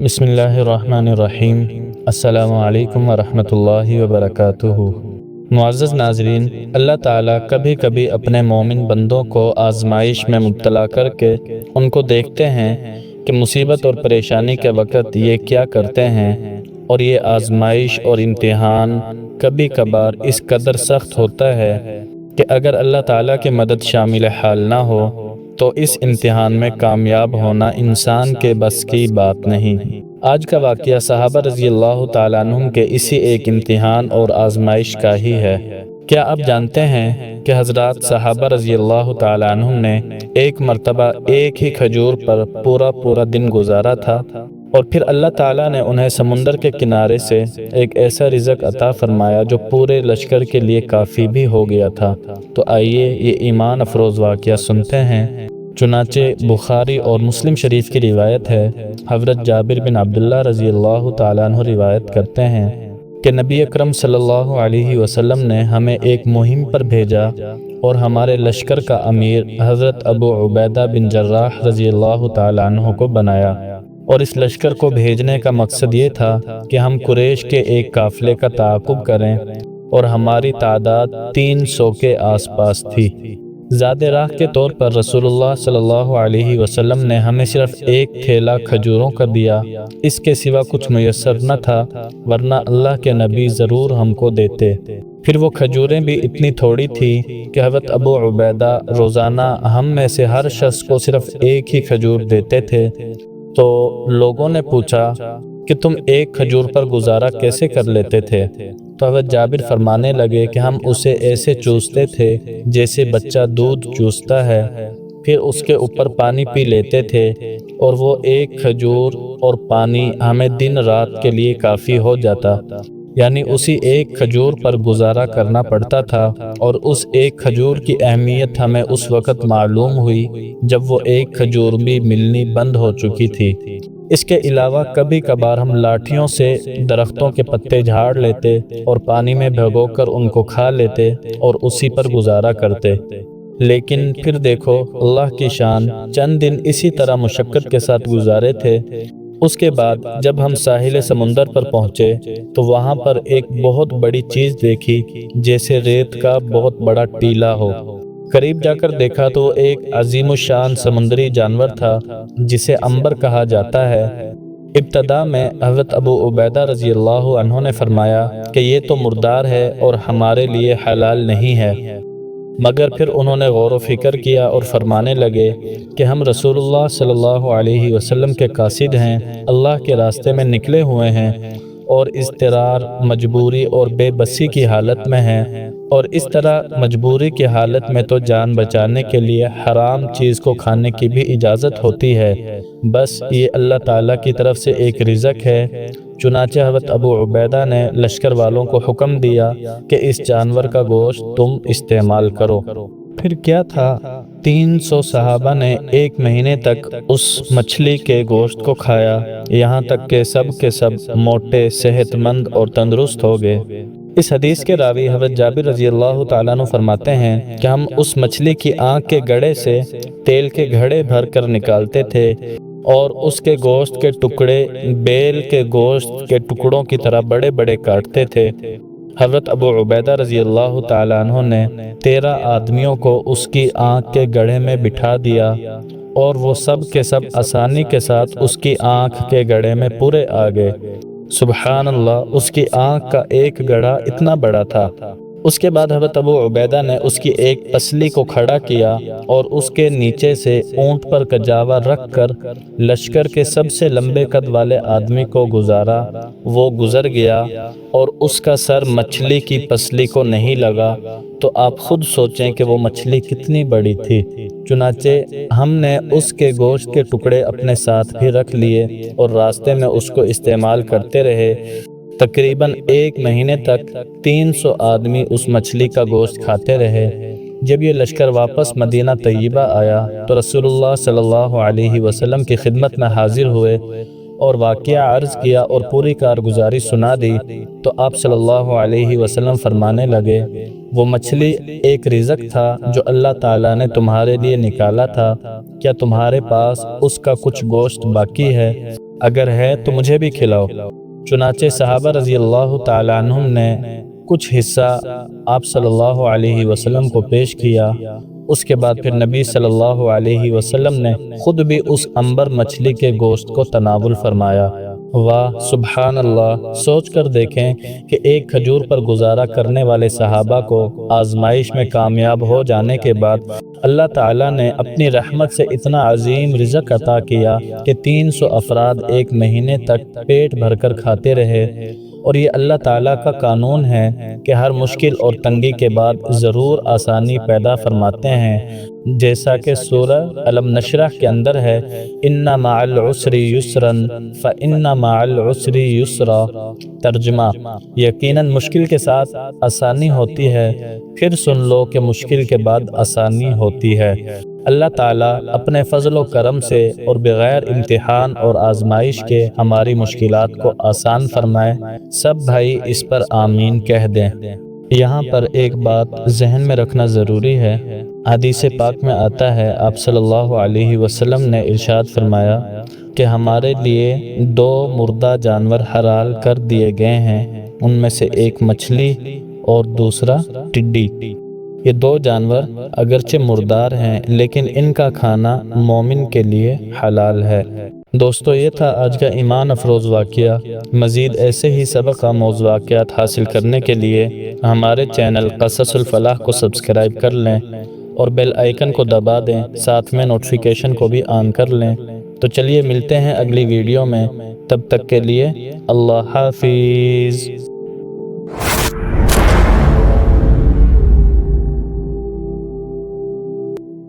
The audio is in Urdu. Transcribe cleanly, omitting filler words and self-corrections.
بسم اللہ الرحمن الرحیم۔ السلام علیکم ورحمۃ اللہ وبرکاتہ۔ معزز ناظرین، اللہ تعالیٰ کبھی کبھی اپنے مومن بندوں کو آزمائش میں مبتلا کر کے ان کو دیکھتے ہیں کہ مصیبت اور پریشانی کے وقت یہ کیا کرتے ہیں، اور یہ آزمائش اور امتحان کبھی کبھار اس قدر سخت ہوتا ہے کہ اگر اللہ تعالیٰ کی مدد شامل حال نہ ہو تو اس امتحان میں کامیاب ہونا انسان کے بس کی بات نہیں۔ آج کا واقعہ صحابہ رضی اللہ تعالیٰ عنہم کے اسی ایک امتحان اور آزمائش کا ہی ہے۔ کیا آپ جانتے ہیں کہ حضرات صحابہ رضی اللہ تعالیٰ عنہم نے ایک مرتبہ ایک ہی کھجور پر پورا دن گزارا تھا، اور پھر اللہ تعالیٰ نے انہیں سمندر کے کنارے سے ایک ایسا رزق عطا فرمایا جو پورے لشکر کے لیے کافی بھی ہو گیا تھا۔ تو آئیے یہ ایمان افروز واقعہ سنتے ہیں۔ چنانچہ بخاری اور مسلم شریف کی روایت ہے، حضرت جابر بن عبداللہ رضی اللہ تعالیٰ عنہ روایت کرتے ہیں کہ نبی اکرم صلی اللہ علیہ وسلم نے ہمیں ایک مہم پر بھیجا اور ہمارے لشکر کا امیر حضرت ابو عبیدہ بن جراح رضی اللہ تعالیٰ عنہ کو بنایا، اور اس لشکر کو بھیجنے کا مقصد یہ تھا کہ ہم قریش کے ایک قافلے کا تعاقب کریں، اور ہماری تعداد 300 کے آس پاس تھی۔ زیادہ راہ کے طور پر رسول اللہ صلی اللہ علیہ وسلم نے ہمیں صرف ایک تھیلا کھجوروں کا دیا، اس کے سوا کچھ میسر نہ تھا، ورنہ اللہ کے نبی ضرور ہم کو دیتے۔ پھر وہ کھجوریں بھی اتنی تھوڑی تھی کہ حضرت ابو عبیدہ روزانہ ہم میں سے ہر شخص کو صرف ایک ہی کھجور دیتے تھے۔ تو لوگوں نے پوچھا کہ تم ایک کھجور پر گزارا کیسے کر لیتے تھے؟ تو حضرت جابر فرمانے لگے کہ ہم اسے ایسے چوستے تھے جیسے بچہ دودھ چوستا ہے، پھر اس کے اوپر پانی پی لیتے تھے، اور وہ ایک کھجور اور پانی ہمیں دن رات کے لیے کافی ہو جاتا، یعنی اسی ایک کھجور پر گزارا کرنا پڑتا تھا۔ اور اس ایک کھجور کی اہمیت ہمیں اس وقت معلوم ہوئی جب وہ ایک کھجور بھی ملنی بند ہو چکی تھی۔ اس کے علاوہ کبھی کبھار ہم لاٹھیوں سے درختوں کے پتے جھاڑ لیتے اور پانی میں بھگو کر ان کو کھا لیتے اور اسی پر گزارا کرتے۔ لیکن پھر دیکھو اللہ کی شان، چند دن اسی طرح مشقت کے ساتھ گزارے تھے۔ اس کے بعد جب ہم ساحل سمندر پر پہنچے تو وہاں پر ایک بہت بڑی چیز دیکھی، جیسے ریت کا بہت بڑا ٹیلا ہو۔ قریب جا کر دیکھا تو ایک عظیم الشان سمندری جانور تھا جسے عنبر کہا جاتا ہے۔ ابتدا میں حضرت ابو عبیدہ رضی اللہ عنہ نے فرمایا کہ یہ تو مردار ہے اور ہمارے لیے حلال نہیں ہے، مگر پھر انہوں نے غور و فکر کیا اور فرمانے لگے کہ ہم رسول اللہ صلی اللہ علیہ وسلم کے قاصد ہیں، اللہ کے راستے میں نکلے ہوئے ہیں، اور اضطرار، مجبوری اور بے بسی کی حالت میں ہیں، اور اس طرح مجبوری کی حالت میں تو جان بچانے کے لیے حرام چیز کو کھانے کی بھی اجازت ہوتی ہے، بس یہ اللہ تعالیٰ کی طرف سے ایک رزق ہے۔ چنانچہ حضرت ابو عبیدہ نے لشکر والوں کو حکم دیا کہ اس جانور کا گوشت تم استعمال کرو۔ پھر کیا تھا، 300 صحابہ نے ایک مہینے تک اس مچھلی کے گوشت کو کھایا، یہاں تک کہ سب کے سب موٹے، صحت مند اور تندرست ہو گئے۔ اس حدیث کے راوی حضرت جابر رضی اللہ تعالیٰ عنہ فرماتے ہیں کہ ہم اس مچھلی کی آنکھ کے گڑے سے تیل کے گھڑے بھر کر نکالتے تھے، اور اس کے گوشت کے ٹکڑے بیل کے گوشت کے ٹکڑوں کی طرح بڑے بڑے کاٹتے تھے۔ حضرت ابو عبیدہ رضی اللہ تعالیٰ عنہ نے 13 آدمیوں کو اس کی آنکھ کے گڑھے میں بٹھا دیا، اور وہ سب کے سب آسانی کے ساتھ اس کی آنکھ کے گڑھے میں پورے آ گئے۔ سبحان اللہ، اس کی آنکھ کا ایک گڑھا اتنا بڑا تھا۔ اس کے بعد حضرت ابو عبیدہ نے اس کی ایک پسلی کو کھڑا کیا اور اس کے نیچے سے اونٹ پر کجاوا رکھ کر لشکر کے سب سے لمبے قد والے آدمی کو گزارا۔ وہ گزر گیا اور اس کا سر مچھلی کی پسلی کو نہیں لگا، تو آپ خود سوچیں کہ وہ مچھلی کتنی بڑی تھی۔ چنانچہ ہم نے اس کے گوشت کے ٹکڑے اپنے ساتھ بھی رکھ لیے اور راستے میں اس کو استعمال کرتے رہے۔ تقریباً ایک مہینے تک 300 آدمی اس مچھلی کا گوشت کھاتے رہے۔ جب یہ لشکر واپس مدینہ طیبہ آیا تو رسول اللہ صلی اللہ علیہ وسلم کی خدمت میں حاضر ہوئے اور واقعہ عرض کیا اور پوری کارگزاری سنا دی، تو آپ صلی اللہ علیہ وسلم فرمانے لگے، وہ مچھلی ایک رزق تھا جو اللہ تعالیٰ نے تمہارے لیے نکالا تھا، کیا تمہارے پاس اس کا کچھ گوشت باقی ہے؟ اگر ہے تو مجھے بھی کھلاؤ۔ چنانچہ صحابہ رضی اللہ تعالیٰ عنہم نے کچھ حصہ آپ صلی اللہ علیہ وسلم کو پیش کیا۔ اس کے بعد پھر نبی صلی اللہ علیہ وسلم نے خود بھی اس عنبر مچھلی کے گوشت کو تناول فرمایا۔ واہ سبحان اللہ! سوچ کر دیکھیں کہ ایک کھجور پر گزارا کرنے والے صحابہ کو آزمائش میں کامیاب ہو جانے کے بعد اللہ تعالیٰ نے اپنی رحمت سے اتنا عظیم رزق عطا کیا کہ 300 افراد ایک مہینے تک پیٹ بھر کر کھاتے رہے۔ اور یہ اللہ تعالیٰ کا قانون ہے کہ ہر مشکل اور تنگی کے بعد ضرور آسانی پیدا فرماتے ہیں، جیسا کہ سورہ الم نشرح کے اندر ہے، ان مع العسر یسرا فان مع العسر یسرا۔ ترجمہ: یقیناً مشکل کے ساتھ آسانی ہوتی ہے، پھر سن لو کہ مشکل کے بعد آسانی ہوتی ہے۔ اللہ تعالیٰ اپنے فضل و کرم سے اور بغیر امتحان اور آزمائش کے ہماری مشکلات کو آسان فرمائے۔ سب بھائی اس پر آمین کہہ دیں۔ یہاں پر ایک بات ذہن میں رکھنا ضروری ہے۔ حدیث پاک میں آتا ہے، آپ صلی اللہ علیہ وسلم نے ارشاد فرمایا کہ ہمارے لیے 2 مردہ جانور حلال کر دیے گئے ہیں، ان میں سے ایک مچھلی اور دوسرا ٹڈی۔ یہ 2 جانور اگرچہ مردار ہیں لیکن ان کا کھانا مومن کے لیے حلال ہے۔ دوستو، یہ تھا آج کا ایمان افروز واقعہ۔ مزید ایسے ہی سبق آموز واقعات حاصل کرنے کے لیے ہمارے چینل قصص الفلاح کو سبسکرائب کر لیں اور بیل آئیکن کو دبا دیں، ساتھ میں نوٹیفیکیشن کو بھی آن کر لیں۔ تو چلیے ملتے ہیں اگلی ویڈیو میں، تب تک کے لیے اللہ حافظ۔